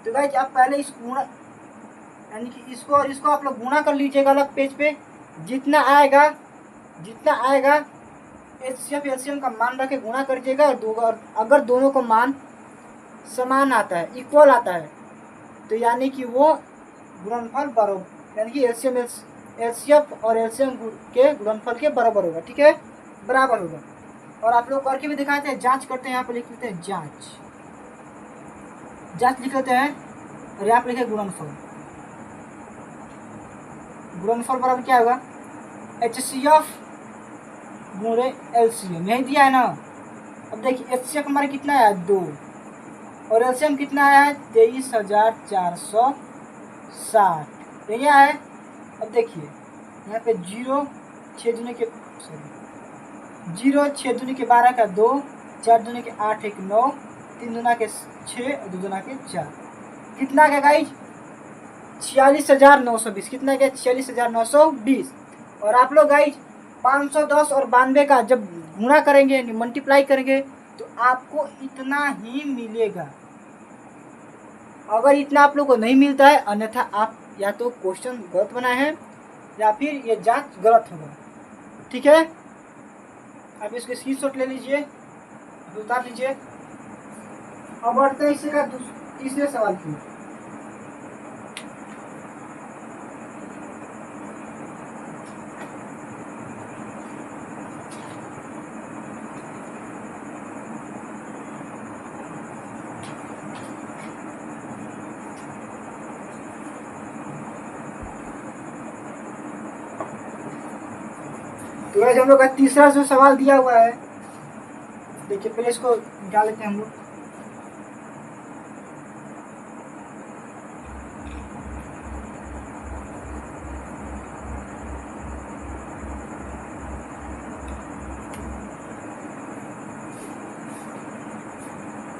तो गाइस आप पहले इस गुणा यानी कि इसको और इसको आप लोग गुणा कर लीजिएगा अलग पेज पे। जितना आएगा एचसीएफ एलसीएम का मान रख के गुणा करिएगा, और अगर दोनों को मान समान आता है, इक्वल आता है, तो यानी कि वो गुणनफल बराबर, यानी कि एलसीएफ और एलसीएम के गुणनफल के बराबर होगा, ठीक है, बराबर होगा। और आप लोग करके भी दिखाते हैं, जांच करते हैं, यहाँ पे लिख लेते हैं जांच लिख लेते हैं, और यहाँ पे लिखे गुणनफल बराबर क्या होगा एचसीएफ गुणे एलसीएम, यही दिया है ना। अब देखिए एचसीएफ हमारा कितना आया 2 और एलसीएम कितना आया है 23,460, यही आया है। अब देखिए यहाँ पे 0 6 दूनी के 12 का 2, 4 दूनी के 8 1 9, 3 दूना के 6 और 2 दूना के 4, कितना क्या गाइज 46,920, कितना क्या 46,920। और आप लोग गाइज 510 और 92 का जब गुणा करेंगे, मल्टीप्लाई करेंगे, तो आपको इतना ही मिलेगा। अगर इतना आप लोग को नहीं मिलता है, अन्यथा आप या तो क्वेश्चन गलत बनाए हैं या फिर ये जांच गलत होगा, ठीक है। आप इसको स्क्रीनशॉट ले लीजिए, उतार लीजिए। अब बढ़ते हैं इससे का तीसरे सवाल की। तो हम लोग का तीसरा जो सवाल दिया हुआ है, देखिए पहले इसको निकाल लेते हैं हम लोग।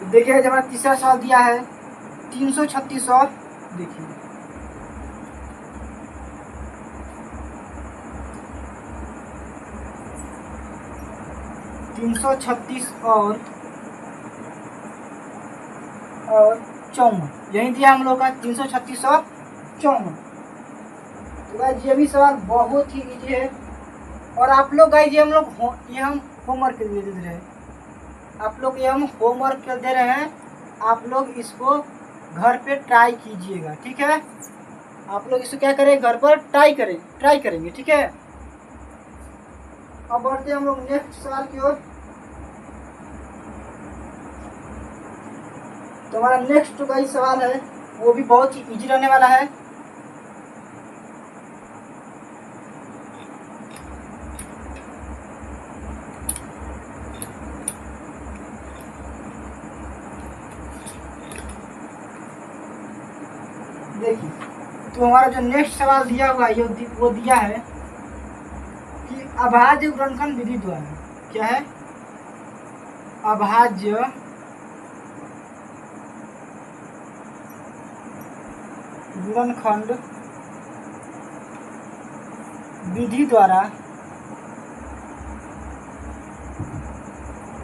तो देखिए हमारा तीसरा सवाल दिया है 336 और देखिए 336 और 54, यही दिया हम लोग का 336 और 54। तो गाइस ये भी सवाल बहुत ही इजी है। और आप लोग गाइस ये हम होमवर्क के लिए दे रहे हैं, आप लोग ये हम होमवर्क कर दे रहे हैं, आप लोग इसको घर पे ट्राई कीजिएगा, ठीक है। आप लोग इसको क्या करें, घर पर ट्राई करेंगे, ठीक है। अब बढ़ते हैं हम लोग नेक्स्ट सवाल की ओर। तो हमारा नेक्स्ट गाइस सवाल है वो भी बहुत ही इजी रहने वाला है। देखिए तो हमारा जो नेक्स्ट सवाल दिया हुआ है वो दिया है कि अभाज्य गुणनखंड विधि द्वारा, क्या है अभाज्य गुणनखंड विधि द्वारा,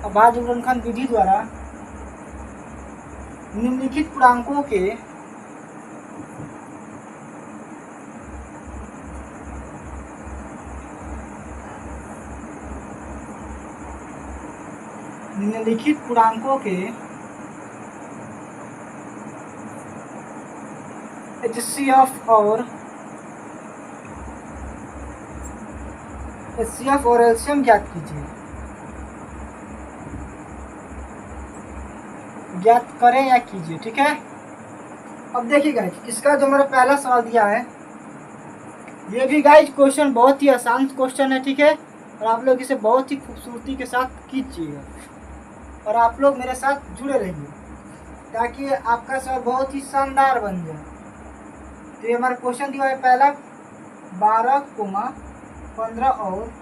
अभाज्य गुणनखंड विधि द्वारा निम्नलिखित पूर्णांकों के HCF और एलसीएम ज्ञात कीजिए, ज्ञात करें या कीजिए, ठीक है। अब देखिए गाइज इसका जो हमारा पहला सवाल दिया है ये भी गाइज क्वेश्चन बहुत ही आसान क्वेश्चन है, ठीक है। और आप लोग इसे बहुत ही खूबसूरती के साथ कीजिएगा और आप लोग मेरे साथ जुड़े रहिए ताकि आपका सवाल बहुत ही शानदार बन जाए। तो ये हमारा क्वेश्चन दिया है पहला 12, 15 और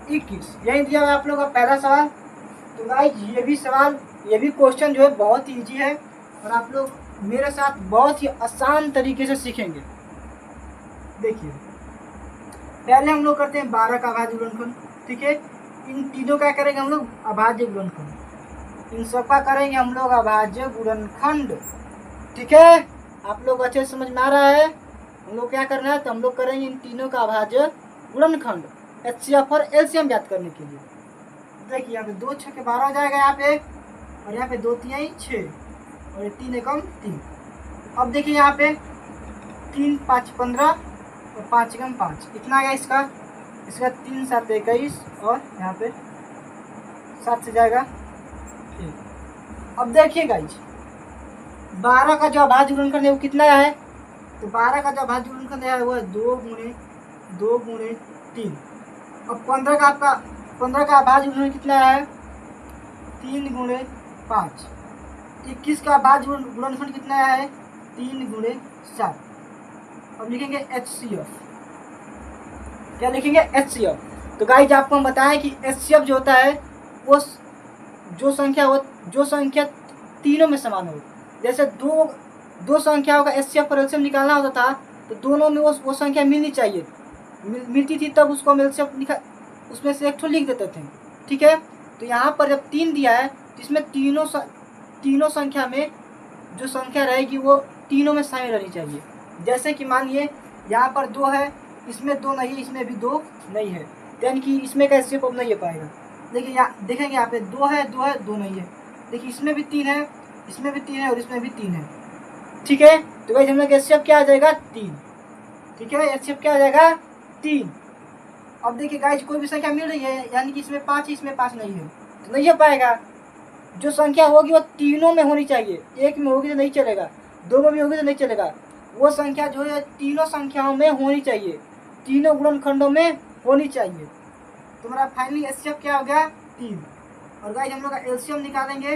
21, यही दिया हुआ आप लोग का पहला सवाल। तो गाइस ये भी क्वेश्चन जो है बहुत ही ईजी है और आप लोग मेरे साथ बहुत ही आसान तरीके से सीखेंगे। देखिए पहले हम लोग करते हैं 12 का अभाज्य गुणनखंड, ठीक है। इन तीनों का करेंगे हम लोग अभाज्य गुणनखंड, इन सब का करेंगे हम लोग अभाज्य गुणनखंड, ठीक है। आप लोग अच्छे से समझ में आ रहा है हम लोग क्या करना है। तो हम लोग करेंगे इन तीनों का अभाज्य गुणनखंड HCF और LCM ज्ञात करने के लिए। देखिए यहाँ पे 2 6 के 12 हो जाएगा यहाँ पे, और यहाँ पे 2 3 6 और 3 एकम 3। अब देखिए यहाँ पे 3 5 15 और 5 एकम 5, इतना आएगा इसका 3 7 21 और यहाँ पे 7 से जाएगा 1। अब देखिए गाइज 12 का जो अभाज्य गुणनखंड है वो कितना है। तो 12 का जो अभाज्य गुणनखंड है वो है 2 गुणे 3। अब 15 का अभाज्य गुणनखंड कितना है 3 गुणे 5। 21 का अभाज्य गुणनखंड कितना है 3 गुणे 7। अब लिखेंगे HCF, क्या लिखेंगे HCF। तो गाइज आपको हम बताएं कि HCF जो होता है वो जो संख्या तीनों में समान हो। जैसे दो संख्याओं का HCF और LCM निकालना होता था तो दोनों में वो संख्या मिलनी चाहिए, मिलती थी तब उसको हम LCM उसमें से एक ठो लिख देते थे, ठीक है। तो यहाँ पर जब 3 दिया है तो इसमें तीनों संख्या में जो संख्या रहेगी वो तीनों में शामिल रहनी चाहिए। जैसे कि मानिए यहाँ पर 2 है, इसमें 2 नहीं है, इसमें भी 2 नहीं है, यानी कि इसमें का HCF अब नहीं हो पाएगा। देखिए यहाँ देखेंगे यहाँ पे 2 है 2 नहीं है। देखिए इसमें भी 3 है, इसमें भी 3 है और इसमें भी 3 है, ठीक है। तो भाई हम लोग HCF क्या आ जाएगा 3, ठीक है। HCF क्या आ जाएगा 3। अब देखिए गाइज कोई भी संख्या मिल रही है यानी कि इसमें 5 है, इसमें 5 नहीं है, तो नहीं हो पाएगा। जो संख्या होगी वो तीनों में होनी चाहिए, एक में होगी तो नहीं चलेगा, 2 में भी होगी तो नहीं चलेगा। वो संख्या जो है तीनों संख्याओं में होनी चाहिए, तीनों गुणनखंडों में होनी चाहिए। तो हमारा फाइनली HCF क्या हो गया 3। और गाइज हम लोग का LCM निकालेंगे।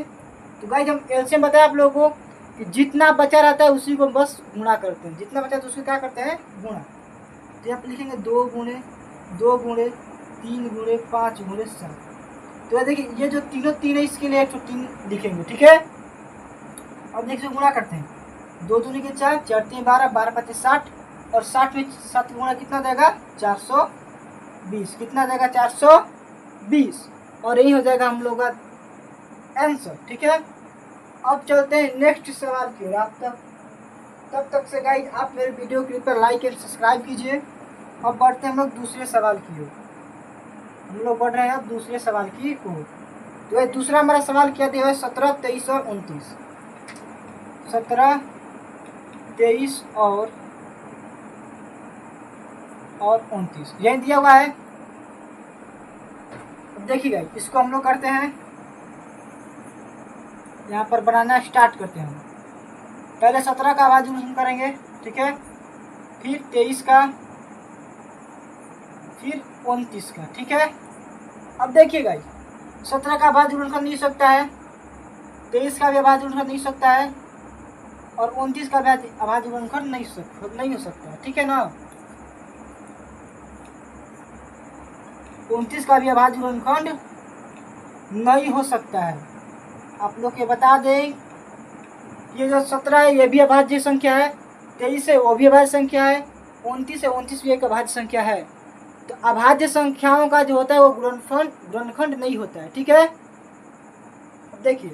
तो गाइज हम LCM बताया आप लोगों को कि जितना बचा रहता है उसी को बस गुणा करते हैं, जितना बचा तो उसको क्या करते हैं गुणा। तो यहाँ पे लिखेंगे 2 गुणे 3 गुणे 5 गुणे 7। तो देखिए ये जो तीन है इसके लिए 3 लिखेंगे, ठीक है। अब देखिए गुणा करते हैं, 2 दूनी के 4, 4 3 12, 12 5 60 और 60 में 7 गुणा कितना देगा 420, कितना देगा 420 और यही हो जाएगा हम लोग का आंसर, ठीक है। अब चलते हैं नेक्स्ट सवाल की ओर। आप तब तक से गाइज आप मेरे वीडियो क्लिप पर लाइक एंड सब्सक्राइब कीजिए। अब बढ़ते हैं हम लोग दूसरे सवाल की ओर, हम लोग बढ़ रहे हैं अब दूसरे सवाल की ओर। तो दूसरा हमारा सवाल क्या दिया है 17 23 और 29, 17 23 और 29 यही दिया हुआ है। अब देखिएगा इसको हम लोग करते हैं, यहाँ पर बनाना स्टार्ट करते हैं। पहले 17 का अभाज्य गुणनखंड करेंगे, ठीक है, फिर 23 का, फिर 29 का, ठीक है। अब देखिएगा 17 का अभाज्य गुणनखंड नहीं हो सकता है, 23 का भी अभाज्य गुणनखंड नहीं हो सकता है और 29 का भी अभाज्य गुणनखंड नहीं हो सकता है, ठीक है ना। 29 का भी अभाज्य गुणनखंड नहीं हो सकता है। आप लोग ये बता दें ये जो 17 है ये भी अभाज्य संख्या है, 23 है वो भी अभाज्य संख्या है, 29 है 29 भी एक अभाज्य संख्या है। तो अभाज्य संख्याओं का जो होता है वो गुणनखंड नहीं होता है, ठीक है। अब देखिए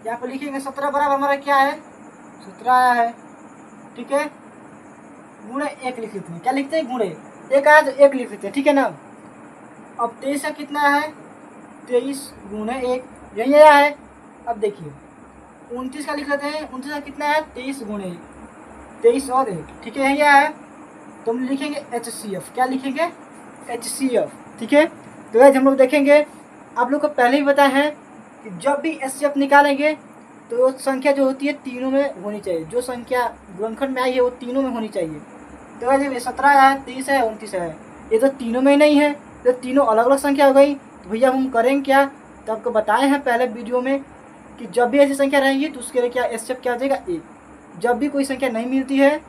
यहाँ पर लिखेंगे 17 बराबर हमारा क्या है 17 आया है, ठीक है, गुणे 1 लिख लेते हैं। क्या लिखते हैं गुणे 1 आया तो 1 लिख लेते हैं, ठीक है ना। अब 23 का कितना है 23 गुणे 1 यही आया है। अब देखिए 29 का लिख लेते हैं, 29 का कितना है 23 गुणे 23 और 1, ठीक है, यही आया है। तो हम लिखेंगे HCF, क्या लिखेंगे HCF, ठीक है। तो गाइस हम लोग देखेंगे, आप लोग को पहले ही बताया है कि जब भी HCF निकालेंगे तो संख्या जो होती है तीनों में होनी चाहिए, जो संख्या गुणनखंड में आई है वो तीनों में होनी चाहिए। तो गाइस ये 17 है, 30 है, 29 है, ये तो तीनों में ही नहीं है, तो तीनों अलग अलग संख्या हो गई। तो भैया हम करेंगे क्या, तो आपको बताए हैं पहले वीडियो में कि जब भी ऐसी संख्या रहेंगी तो उसके लिए क्या एसएफ क्या आ जाएगा 1। जब भी कोई संख्या नहीं मिलती है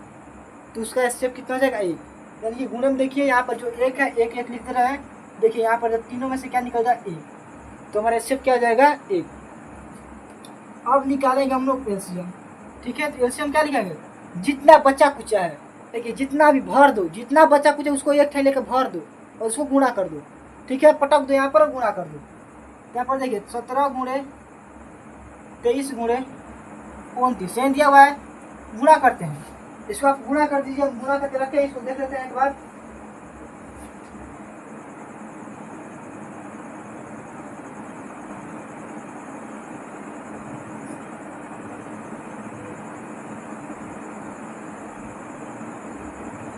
तो उसका एसएफ कितना हो जाएगा 1। यानी कि गुणे में देखिए यहाँ पर जो 1 है 1 1 लिख दे रहे हैं, देखिए यहाँ पर जब तीनों में से क्या निकल जाए 1, तो हमारा एसएफ क्या हो जाएगा 1। अब निकालेंगे हम लोग एलसीएम। ठीक है, तो एलसीएम क्या लिखेंगे, जितना बचा कुचा है, देखिए जितना भी भर दो, जितना बचा कुचा उसको एक ठाई लेकर भर दो और उसको गुणा कर दो। ठीक है, पटक दो यहाँ पर और गुणा कर दो। यहाँ पर देखिए 17 गुणे 23 गुणे 29 सही दिया हुआ है, गुणा करते हैं, इसको आप गुणा कर दीजिए। हम गुणा करके रखे, इसको देख लेते हैं एक बार।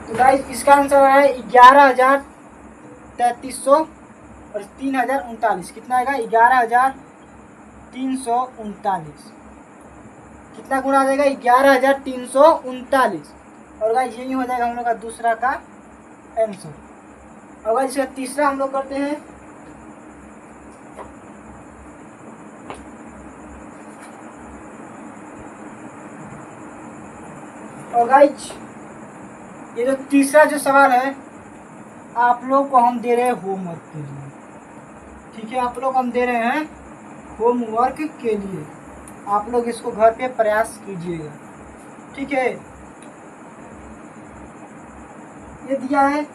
तो गाइस इसका आंसर है 11,3300 और 3,039। कितना आएगा 11,339। कितना गुणा आ जाएगा 11,339। और गाइस यही हो जाएगा हम लोग का दूसरा का आंसर। और गाइस इसका तीसरा हम लोग करते हैं। और गाइस ये जो तीसरा जो सवाल है आप लोग को हम दे रहे हैं होमवर्क के लिए। ठीक है, आप लोग हम दे रहे हैं होमवर्क के लिए, आप लोग इसको घर पे प्रयास कीजिएगा। ठीक है, ये दिया है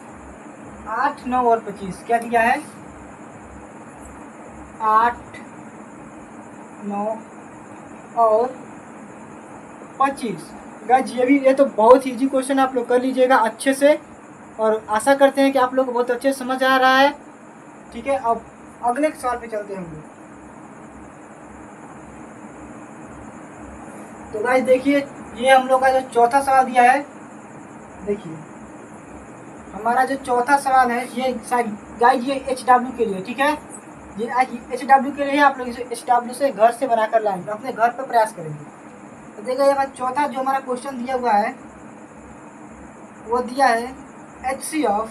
8 9 और 25। क्या दिया है 8 9 और 25। गाइस ये तो बहुत इजी क्वेश्चन, आप लोग कर लीजिएगा अच्छे से और आशा करते हैं कि आप लोग को बहुत अच्छे से समझ आ रहा है। ठीक है, अब अगले सवाल पे चलते हैं हम लोग। तो गाइस देखिए ये हम लोग का जो चौथा सवाल दिया है, देखिए हमारा जो चौथा सवाल है ये गाइस ये HW के लिए। ठीक है, ये HW के लिए आप लोग इसे HW से घर से बनाकर लाएंगे, अपने घर पर प्रयास करेंगे। तो देखिए हमारा चौथा जो हमारा क्वेश्चन दिया हुआ है वो दिया है HCF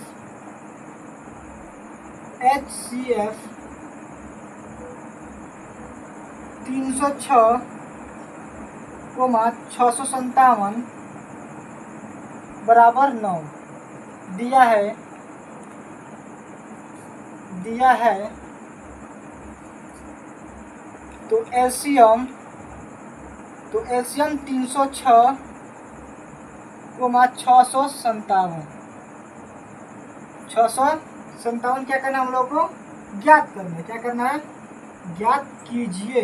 306, 657 बराबर 9 दिया है। तो एलसीएम 306, 657 क्या करना है हम लोग को ज्ञात करना है। क्या करना है, ज्ञात कीजिए।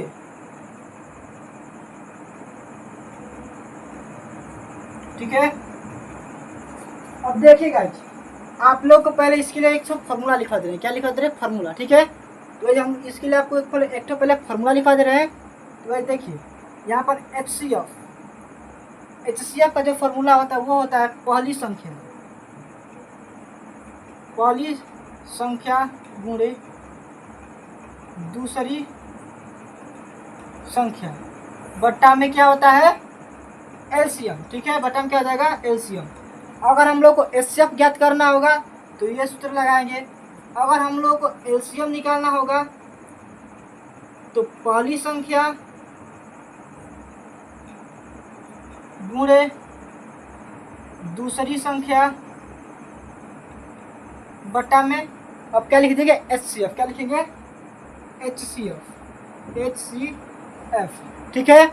ठीक है, अब देखिए गाइस आप लोग को पहले इसके लिए एक फॉर्मूला लिखा दे रहे हैं। क्या लिखा दे रहे हैं, फॉर्मूला। ठीक है, तो हम इसके लिए आपको एक तो पहले फॉर्मूला लिखा दे रहे हैं। तो भाई देखिए यहाँ पर HCF का जो फॉर्मूला होता है वो होता है पहली संख्या गुणे दूसरी संख्या बट्टा में क्या होता है एलसीएम। ठीक है, बट्टा में क्या हो जाएगा एलसीएम। अगर हम लोग को एचसीएफ ज्ञात करना होगा तो ये सूत्र लगाएंगे। अगर हम लोग को एलसीएम निकालना होगा तो पहली संख्या गुणे दूसरी संख्या बट्टा में, अब क्या लिख देंगे HCF। क्या लिखेंगे HCF। ठीक है,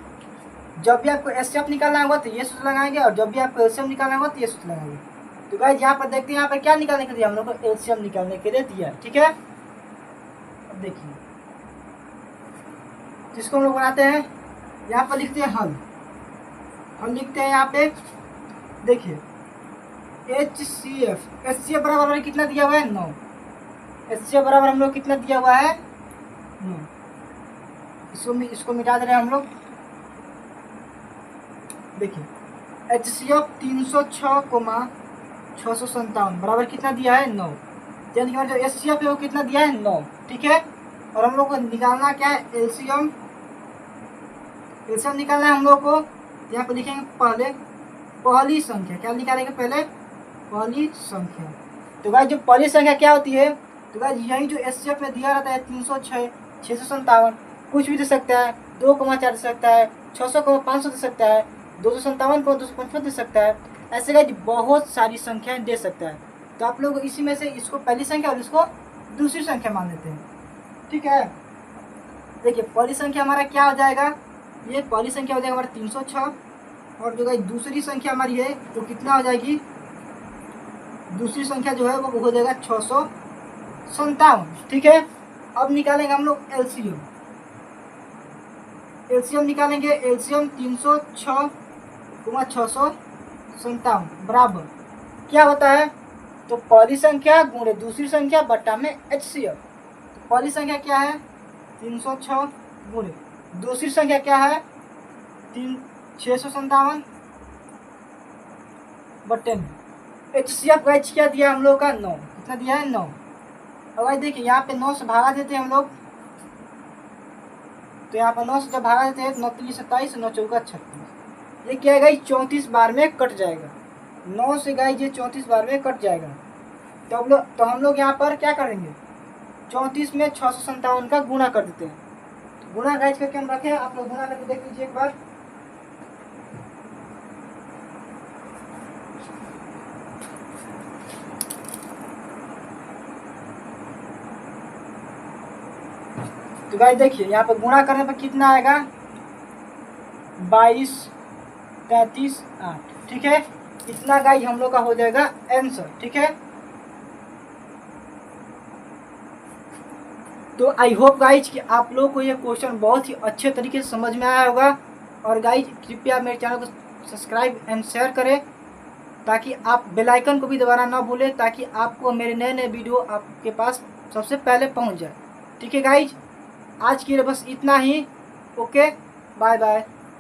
जब भी आपको HCF निकालना होगा तो ये सूत्र लगाएंगे और जब भी आपको एलसीएम निकालना होगा तो ये सूत्र लगाएंगे। तो गाइस यहाँ पर देखते हैं यहाँ पर क्या निकालने के लिए हम लोग को एलसीएम निकालने के लिए दिया। ठीक है, अब देखिए जिसको हम लोग बनाते हैं यहाँ पर लिखते हैं हल लिखते हैं यहाँ पे। देखिए HCF बराबर कितना दिया हुआ है 9। HCF बराबर हम लोग कितना दिया हुआ है 9। इसको मिटा दे रहे हैं हम लोग। देखिए HCF 306, 657 बराबर कितना दिया है 9। यानी कि जो HCF है वो कितना दिया है 9। ठीक है, और हम लोग को निकालना क्या है एलसीएम निकालना है हम लोग को। यहाँ पे लिखेंगे पहली संख्या। क्या निकालेंगे पहले पहली संख्या। तो गाइस जो पहली संख्या क्या होती है, तो गाइस यही जो एचसीएफ में दिया रहता है 306, 657, कुछ भी दे सकता है, 2,4 दे सकता है, 600,500 दे सकता है, 257,255 दे सकता है। ऐसे गाइस बहुत सारी संख्याएं दे सकता है। तो आप लोग इसी में से इसको पहली संख्या और इसको दूसरी संख्या मान लेते हैं, ठीक है। देखिए पहली संख्या हमारा क्या हो जाएगा, ये पहली संख्या हो जाएगा हमारा 306, और जो गाइस दूसरी संख्या हमारी है तो कितना हो जाएगी, दूसरी संख्या जो है वो हो जाएगा 657, ठीक है। अब निकालेंगे हम लोग एलसीएम। एलसीएम निकालेंगे, एलसीएम 306,657 बराबर क्या होता है, तो पहली संख्या गुणे दूसरी संख्या बट्टा में एचसीएफ। तो पहली संख्या क्या है 306 गुणे दूसरी संख्या क्या है 657 बट्टे में एचसीएफ गाइस क्या दिया हम लोग का 9, कितना दिया है 9। अब गाइस देखिए यहाँ पे 9 से भागा देते हैं हम लोग, तो यहाँ पर 9 से जब भागा देते हैं 9 3 27, 9 4 36, ये क्या है गाइस 34 बार में कट जाएगा। 9 से गाइस ये 34 बार में कट जाएगा। तो हम लोग यहाँ पर क्या करेंगे, 34 में 657 का गुणा कर देते हैं। तो गुणा गाइस करके हम रखे, आप लोग गुणा करके देख लीजिए एक बार। तो गाइस देखिए यहाँ पर गुणा करने पर कितना आएगा 22, 33, 8, ठीक है। इतना गाइस हम लोग का हो जाएगा आंसर, ठीक है। तो आई होप गाइज कि आप लोगों को ये क्वेश्चन बहुत ही अच्छे तरीके से समझ में आया होगा। और गाइज कृपया मेरे चैनल को सब्सक्राइब एंड शेयर करें, ताकि आप बेल आइकन को भी दबाना ना भूलें, ताकि आपको मेरे नए नए वीडियो आपके पास सबसे पहले पहुंच जाए, ठीक है गाइज। आज के लिए बस इतना ही, ओके, बाय बाय।